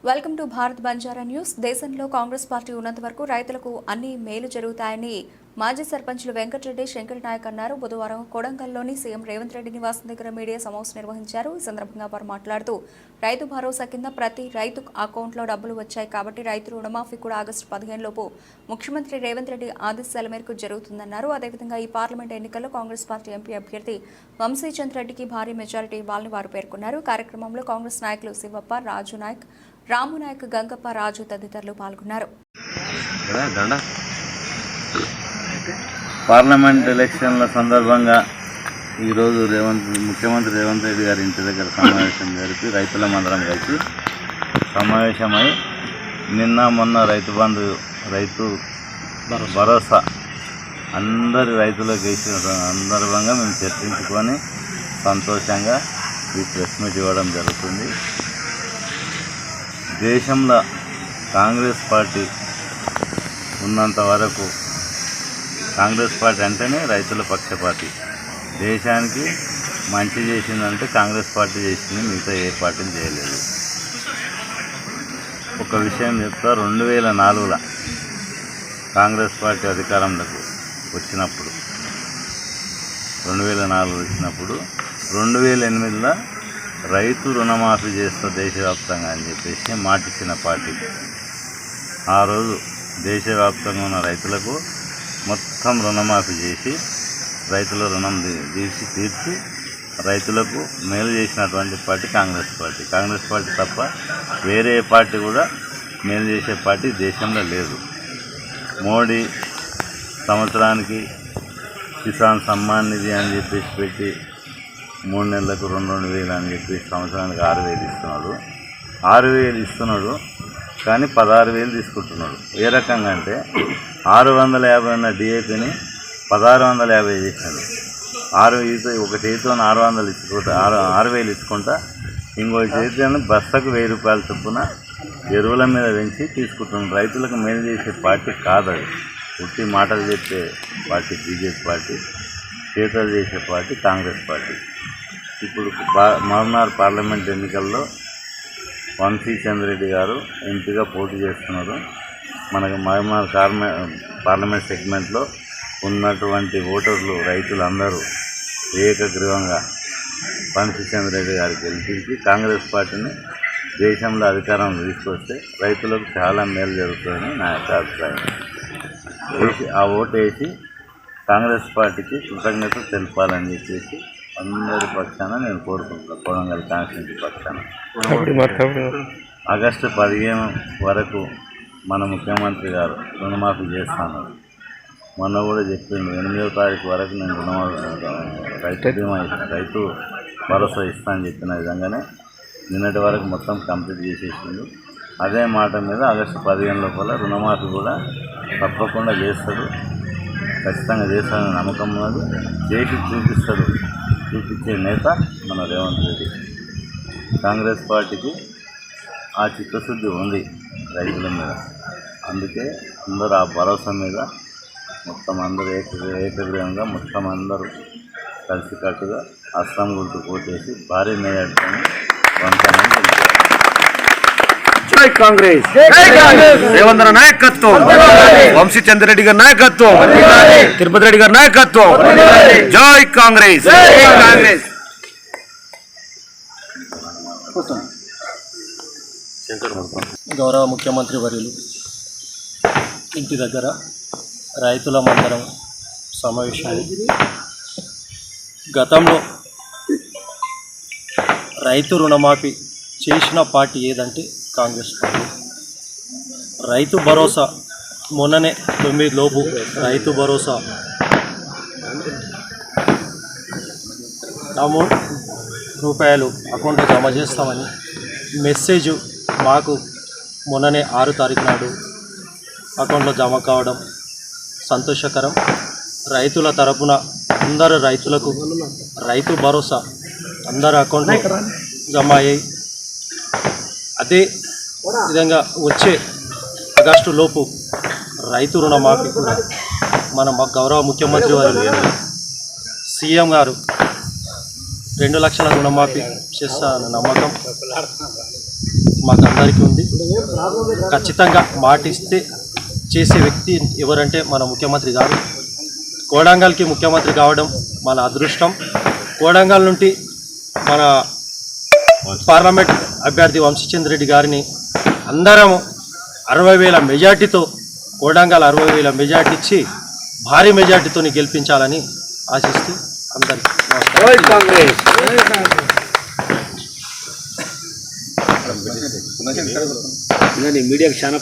Welcome to Bharat Banjara news. దేశంలో Congress party ఉన్నంత వరకు రైతులకు అన్ని మేలు జరుగుతాయని మాజీ సర్పంచ్లు వెంకటరెడ్డి, శంకర్ నాయక్ అన్నారు. బుధవారం కొడంగల్లోని సీఎం రేవంత్ రెడ్డి నివాసం దగ్గర మీడియా సమావేశం నిర్వహించారు. ఈ సందర్భంగా వారు మాట్లాడుతూ రైతు భరోసా కింద ప్రతి రైతు అకౌంట్లో డబ్బులు వచ్చాయి కాబట్టి రైతు రుణమాఫీ కూడా ఆగస్టు 15 లోపు ముఖ్యమంత్రి రేవంత్ రెడ్డి ఆదేశాల మేరకు జరుగుతుందన్నారు. అదేవిధంగా ఈ పార్లమెంట్ ఎన్నికల్లో కాంగ్రెస్ పార్టీ ఎంపీ అభ్యర్థి వంశీచంద్ రెడ్డికి భారీ మెజారిటీ ఇవ్వాలని వారు పేర్కొన్నారు. కార్యక్రమంలో కాంగ్రెస్ నాయకులు శివప్ప, రాజు నాయక్, రాము నాయక్, గంగప్ప, రాజు తదితరులు పాల్గొన్నారు. పార్లమెంట్ ఎలక్షన్ల సందర్భంగా ఈరోజు ముఖ్యమంత్రి రేవంత్ రెడ్డి గారి ఇంటి దగ్గర సమావేశం జరిపి రైతులమందరం కలిసి సమావేశమై నిన్న మొన్న రైతు బంధు, రైతు భరోసా అందరి రైతులకు వేసిన సందర్భంగా మేము చర్చించుకొని సంతోషంగా ఈ ప్రెస్ మీట్ ఇవ్వడం జరుగుతుంది. దేశంలో కాంగ్రెస్ పార్టీ ఉన్నంత వరకు కాంగ్రెస్ పార్టీ అంటేనే రైతుల పక్షపాతి. దేశానికి మంచి చేసిందంటే కాంగ్రెస్ పార్టీ చేసింది, మిగతా ఏ పార్టీని చేయలేదు. ఒక విషయం చెప్తా, 2004లో కాంగ్రెస్ పార్టీ అధికారంలోకి వచ్చినప్పుడు 2008లో రైతు రుణమాఫీ చేస్తా దేశవ్యాప్తంగా అని చెప్పేసి మాటిచ్చిన పార్టీ. ఆ రోజు దేశవ్యాప్తంగా ఉన్న రైతులకు మొత్తం రుణమాఫీ చేసి రైతుల రుణం తీర్చి రైతులకు మేలు చేసినటువంటి party Congress party. Congress party తప్ప వేరే పార్టీ కూడా మేలు చేసే పార్టీ దేశంలో లేదు. మోడీ సంవత్సరానికి కిసాన్ సమ్మాన్ నిధి అని చెప్పేసి పెట్టి 3 నెలలకు 2,000 అని చెప్పి సంవత్సరానికి 6,000 ఇస్తున్నాడు. 6,000 ఇస్తున్నాడు కానీ 16,000 తీసుకుంటున్నాడు. ఏ రకంగా అంటే 650 ఉన్న డిఏపిని 1,650 చేసినాడు. ఒక చేతితో 600 ఇచ్చుకుంటా 6,000 ఇచ్చుకుంటా ఇంకో చేతిని బస్తకు 1,000 రూపాయల చొప్పున ఎరువుల మీద పెంచి తీసుకుంటున్నాడు. రైతులకు మేలు చేసే పార్టీ కాదు అది. పుట్టి మాటలు చెప్పే పార్టీ బీజేపీ పార్టీ, చేతలు చేసే పార్టీ కాంగ్రెస్ పార్టీ. ఇప్పుడు మహబూబ్నగర్ పార్లమెంట్ ఎన్నికల్లో వంశీచంద్ రెడ్డి గారు ఎంపీగా పోటీ చేస్తున్నారు. మనకు మహబూబ్నగర్ పార్లమెంట్ సెగ్మెంట్లో ఉన్నటువంటి ఓటర్లు రైతులందరూ ఏకగ్రీవంగా వంశీచంద్ రెడ్డి గారికి గెలిపించి కాంగ్రెస్ పార్టీని దేశంలో అధికారం తీసుకొస్తే రైతులకు చాలా మేలు జరుగుతుందని నా యొక్క అభిప్రాయం. ఆ ఓటు వేసి కాంగ్రెస్ పార్టీకి కృతజ్ఞత తెలపాలని చెప్పేసి అందరి పక్షాన నేను కోరుకుంటున్నాను. కొడంగల్ కాన్స్టిట్యూన్సీ పక్షాన ఆగస్టు 15 వరకు మన ముఖ్యమంత్రి గారు రుణమాఫీ చేస్తాను. మొన్న కూడా చెప్పిండు 8వ తారీఖు వరకు నేను రైతు భరోసా ఇస్తానని చెప్పిన విధంగానే నిన్నటి వరకు మొత్తం కంప్లీట్ చేసేసిండు. అదే మాట మీద ఆగస్టు 15 లోపల రుణమాఫీ కూడా తప్పకుండా చేస్తాడు, ఖచ్చితంగా చేస్తాడని నమ్మకం ఉన్నది. చేసి చూపించే నేత మన రేవంత్ రెడ్డి. కాంగ్రెస్ పార్టీకి ఆ చిత్తశుద్ధి ఉంది రైతుల మీద. అందుకే అందరూ ఆ భరోసా మీద మొత్తం అందరూ ఏకగ్రీవంగా మొత్తం అందరూ కలిసికట్టుగా అస్సాం గుర్తు కోటేసి భారీ మెజార్టీని వంశాన్ని జై కాంగ్రెస్, రేవంత్ నాయకత్వం, వంశీచంద్ రెడ్డి గారి నాయకత్వం, తిరుపతి రెడ్డి గారి నాయకత్వం. జై కాంగ్రెస్. గౌరవ ముఖ్యమంత్రి వర్యులు ఇంటి దగ్గర రైతుల మందరం సమావేశం. గతంలో రైతు రుణమాఫీ చేసిన పార్టీ ఏదంటే కాంగ్రెస్ పార్టీ. రైతు భరోసా మొన్ననే 9 లోపు రైతు భరోసా అమౌంట్ రూపాయలు అకౌంట్లో జమ చేస్తామని మెసేజ్ మాకు మొన్ననే 6 తారీఖు నాడు అకౌంట్లో జమ కావడం సంతోషకరం. రైతుల తరపున అందరు రైతులకు రైతు భరోసా అందరి అకౌంట్లో జమ అయ్యాయి. అదే విధంగా వచ్చే ఆగస్టు లోపు రైతు రుణమాఫీ కూడా మన గౌరవ ముఖ్యమంత్రి వారు సీఎం గారు 2 లక్షల రుణమాఫీ చేస్తారన్న నమ్మకం మాకు అందరికీ ఉంది. ఖచ్చితంగా మాట ఇస్తే చేసే వ్యక్తి ఎవరంటే మన ముఖ్యమంత్రి గారు. కోడంగల్కి ముఖ్యమంత్రి కావడం మన అదృష్టం. కోడంగల్ నుండి మన పార్లమెంట్ అభ్యర్థి వంశీచంద్ర రెడ్డి గారిని అందరం 60,000 మెజార్టీతో, కోడంగల్ 60,000 మెజార్టీ ఇచ్చి భారీ మెజార్టీతో గెలిపించాలని ఆశిస్తూ అందరికీ నమస్కారం. మీడియాకి చాలా